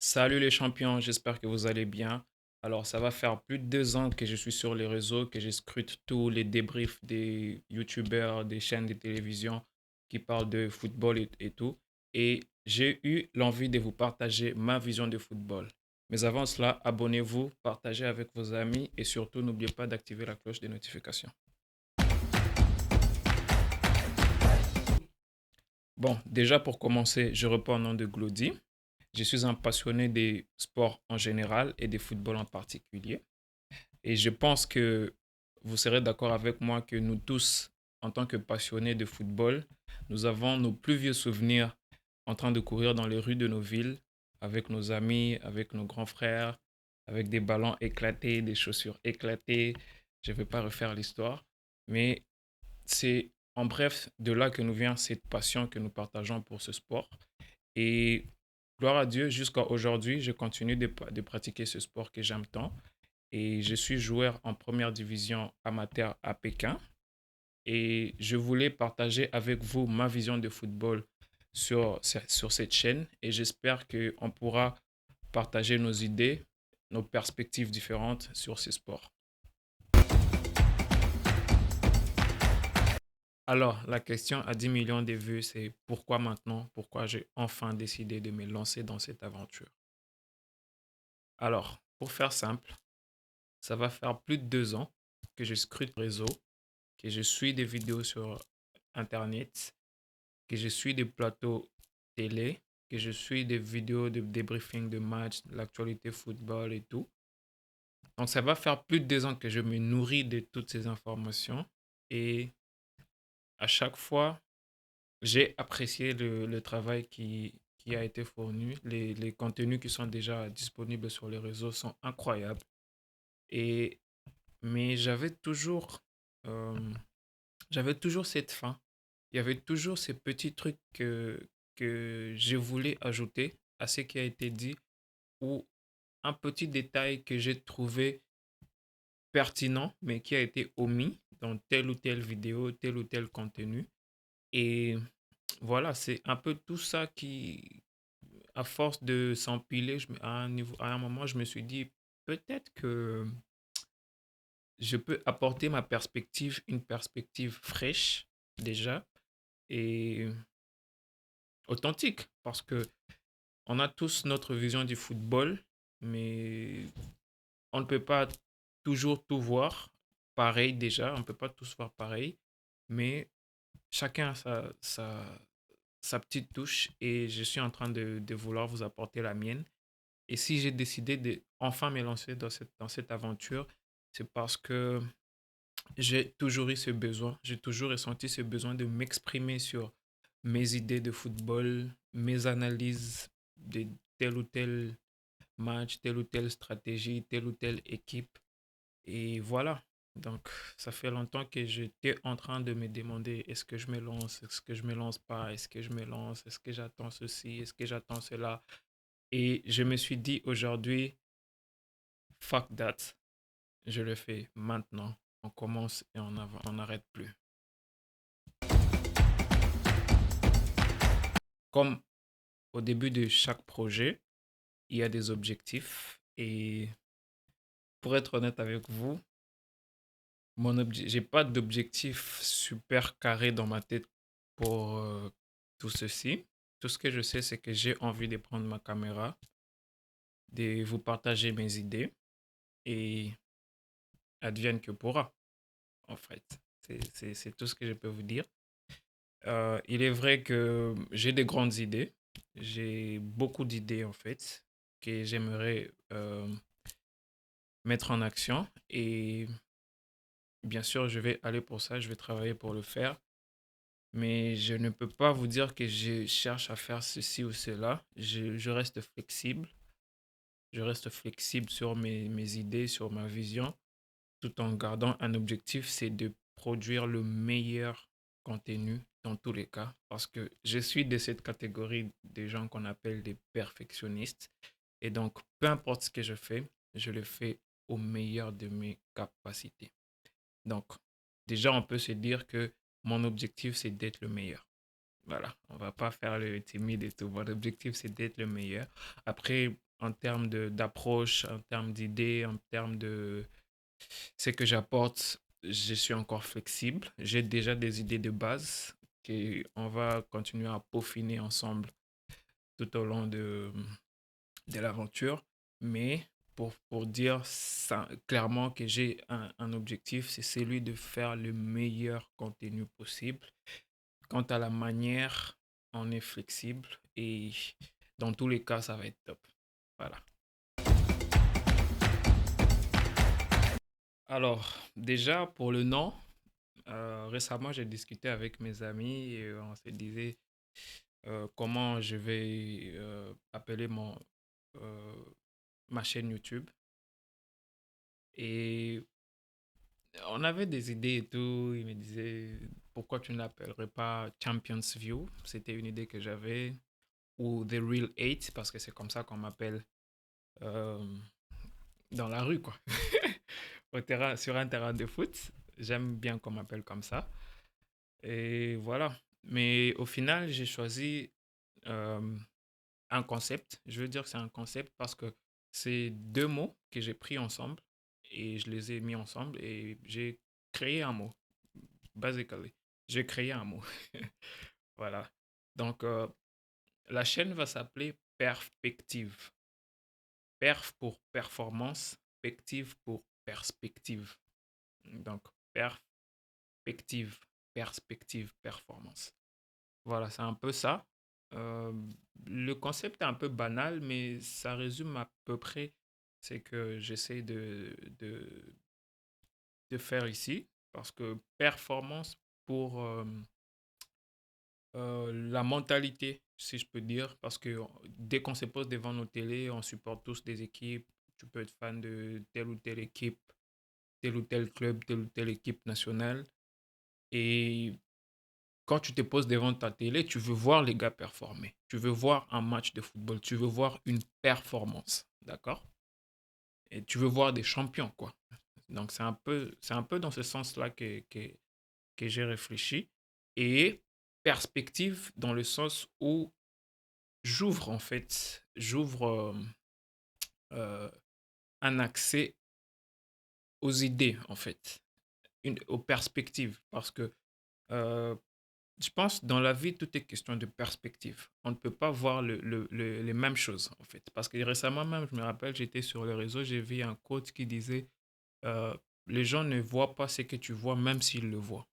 Salut les champions, j'espère que vous allez bien. Alors, ça va faire plus de 2 ans que je suis sur les réseaux, que je scrute tous les débriefs des youtubeurs, des chaînes de télévision qui parlent de football et tout. Et j'ai eu l'envie de vous partager ma vision de football. Mais avant cela, abonnez-vous, partagez avec vos amis et surtout n'oubliez pas d'activer la cloche des notifications. Bon, déjà pour commencer, je reprends au nom de Glody. Je suis un passionné des sports en général et des footballs en particulier. Et je pense que vous serez d'accord avec moi que nous tous, en tant que passionnés de football, nous avons nos plus vieux souvenirs en train de courir dans les rues de nos villes avec nos amis, avec nos grands frères, avec des ballons éclatés, des chaussures éclatées. Je ne vais pas refaire l'histoire, mais c'est en bref de là que nous vient cette passion que nous partageons pour ce sport. Et gloire à Dieu, jusqu'à aujourd'hui, je continue de pratiquer ce sport que j'aime tant. Et je suis joueur en première division amateur à Pékin. Et je voulais partager avec vous ma vision de football sur cette chaîne. Et j'espère qu'on pourra partager nos idées, nos perspectives différentes sur ces sports. Alors, la question à 10 millions de vues, c'est pourquoi maintenant? Pourquoi j'ai enfin décidé de me lancer dans cette aventure? Alors, pour faire simple, ça va faire plus de 2 ans que je scrute le réseau, que je suis des vidéos sur Internet, que je suis des plateaux télé, que je suis des vidéos de débriefing de matchs, de l'actualité football et tout. Donc ça va faire plus de 2 ans que je me nourris de toutes ces informations et à chaque fois, j'ai apprécié le travail qui a été fourni. Les contenus qui sont déjà disponibles sur les réseaux sont incroyables. Et, mais euh, j'avais toujours cette faim. Il y avait toujours ces petits trucs que je voulais ajouter à ce qui a été dit ou un petit détail que j'ai trouvé pertinent mais qui a été omis dans telle ou telle vidéo, tel ou tel contenu. Et voilà, c'est un peu tout ça qui, à force de s'empiler, à un moment, je me suis dit, peut-être que je peux apporter ma perspective, une perspective fraîche déjà et authentique parce que on a tous notre vision du football, mais on ne peut pas toujours tout voir pareil déjà, on ne peut pas tous voir pareil, mais chacun a sa petite touche et je suis en train de vouloir vous apporter la mienne. Et si j'ai décidé de enfin me lancer dans cette aventure, c'est parce que j'ai toujours eu ce besoin, j'ai toujours ressenti ce besoin de m'exprimer sur mes idées de football, mes analyses de tel ou tel match, telle ou telle stratégie, telle ou telle équipe. Et voilà. Donc, ça fait longtemps que j'étais en train de me demander est-ce que je me lance, est-ce que je me lance pas, est-ce que je me lance, est-ce que j'attends ceci, est-ce que j'attends cela. Et je me suis dit aujourd'hui, fuck that, je le fais maintenant. On commence et on n'arrête plus. Comme au début de chaque projet, il y a des objectifs. Et pour être honnête avec vous, j'ai pas d'objectif super carré dans ma tête pour tout ceci. Tout ce que je sais, c'est que j'ai envie de prendre ma caméra, de vous partager mes idées et advienne que pourra, en fait. C'est tout ce que je peux vous dire. Il est vrai que j'ai des grandes idées. J'ai beaucoup d'idées, en fait, que j'aimerais mettre en action. Et bien sûr, je vais aller pour ça, je vais travailler pour le faire. Mais je ne peux pas vous dire que je cherche à faire ceci ou cela. Je reste flexible. Je reste flexible sur mes idées, sur ma vision, tout en gardant un objectif, c'est de produire le meilleur contenu dans tous les cas. Parce que je suis de cette catégorie des gens qu'on appelle des perfectionnistes. Et donc, peu importe ce que je le fais au meilleur de mes capacités. Donc, déjà, on peut se dire que mon objectif, c'est d'être le meilleur. Voilà, on va pas faire le timide et tout. Mon objectif, c'est d'être le meilleur. Après, en termes d'approche, en termes d'idées, en termes de ce que j'apporte, je suis encore flexible. J'ai déjà des idées de base qu'on va continuer à peaufiner ensemble tout au long de l'aventure. Mais pour dire ça, clairement que j'ai un objectif, c'est celui de faire le meilleur contenu possible. Quant à la manière, on est flexible et dans tous les cas, ça va être top. Voilà. Alors, déjà, pour le nom, récemment, j'ai discuté avec mes amis et on se disait comment je vais appeler euh, ma chaîne YouTube. Et on avait des idées et tout. Il me disait pourquoi tu ne l'appellerais pas Champions View. C'était une idée que j'avais. Ou The Real Eight, parce que c'est comme ça qu'on m'appelle euh, dans la rue, quoi. Sur un terrain de foot. J'aime bien qu'on m'appelle comme ça. Et voilà. Mais au final, j'ai choisi euh, un concept. Je veux dire que c'est un concept parce que c'est deux mots que j'ai pris ensemble et je les ai mis ensemble et j'ai créé un mot. Basically, j'ai créé un mot. Voilà. Donc, la chaîne va s'appeler Perspective. Perf pour performance, pective pour perspective. Donc, perspective, perspective, performance. Voilà, c'est un peu ça. Euh, le concept est un peu banal, mais ça résume à peu près ce que j'essaie de faire ici. Parce que performance pour la mentalité, si je peux dire. Parce que dès qu'on se pose devant nos télés, on supporte tous des équipes. Tu peux être fan de telle ou telle équipe, tel ou tel club, telle ou telle équipe nationale. Et quand tu te poses devant ta télé, tu veux voir les gars performer. Tu veux voir un match de football. Tu veux voir une performance. D'accord? Et tu veux voir des champions, quoi. Donc, c'est un peu dans ce sens-là que j'ai réfléchi. Et perspective dans le sens où j'ouvre, en fait, euh, un accès aux idées, en fait, aux perspectives. Parce que euh, je pense dans la vie, tout est question de perspective. On ne peut pas voir les mêmes choses, en fait. Parce que récemment même, je me rappelle, j'étais sur le réseau, j'ai vu un quote qui disait euh, les gens ne voient pas ce que tu vois, même s'ils le voient.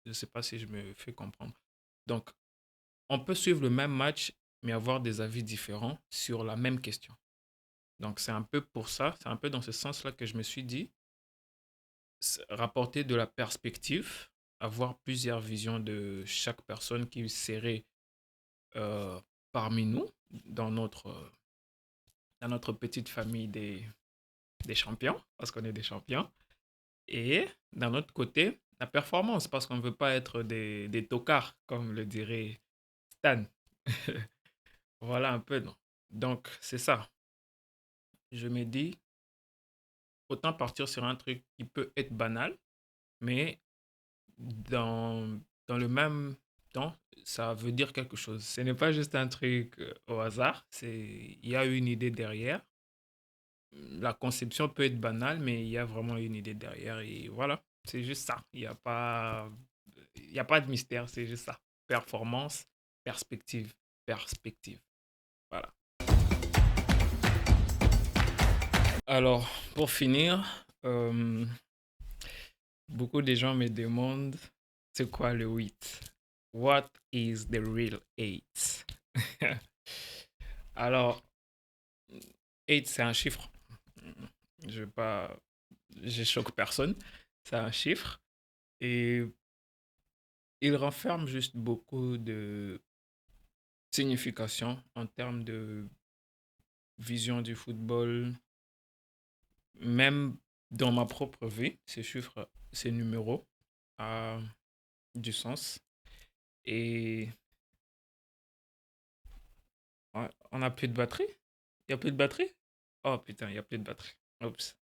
Je ne sais pas si je me fais comprendre. Donc, on peut suivre le même match, mais avoir des avis différents sur la même question. Donc, c'est un peu pour ça, c'est un peu dans ce sens-là que je me suis dit, rapporter de la perspective, avoir plusieurs visions de chaque personne qui serait euh, parmi nous, dans notre petite famille des champions, parce qu'on est des champions. Et d'un autre côté, la performance, parce qu'on ne veut pas être des tocards, comme le dirait Stan. Voilà un peu, non. Donc, c'est ça. Je me dis, autant partir sur un truc qui peut être banal, mais dans le même temps, ça veut dire quelque chose. Ce n'est pas juste un truc au hasard, il y a une idée derrière. La conception peut être banale, mais il y a vraiment une idée derrière. Et voilà, c'est juste ça. Il y a pas de mystère, c'est juste ça. Performance, perspective, perspective. Voilà. Alors, pour finir, beaucoup de gens me demandent c'est quoi le 8? What is the real 8? Alors, 8, c'est un chiffre. Je vais pas, je choque personne. C'est un chiffre. Et il renferme juste beaucoup de signification en termes de vision du football, même dans ma propre vie, ces chiffres, ces numéros a du sens. Et on n'a plus de batterie? Il n'y a plus de batterie? Oh putain, il n'y a plus de batterie. Oups.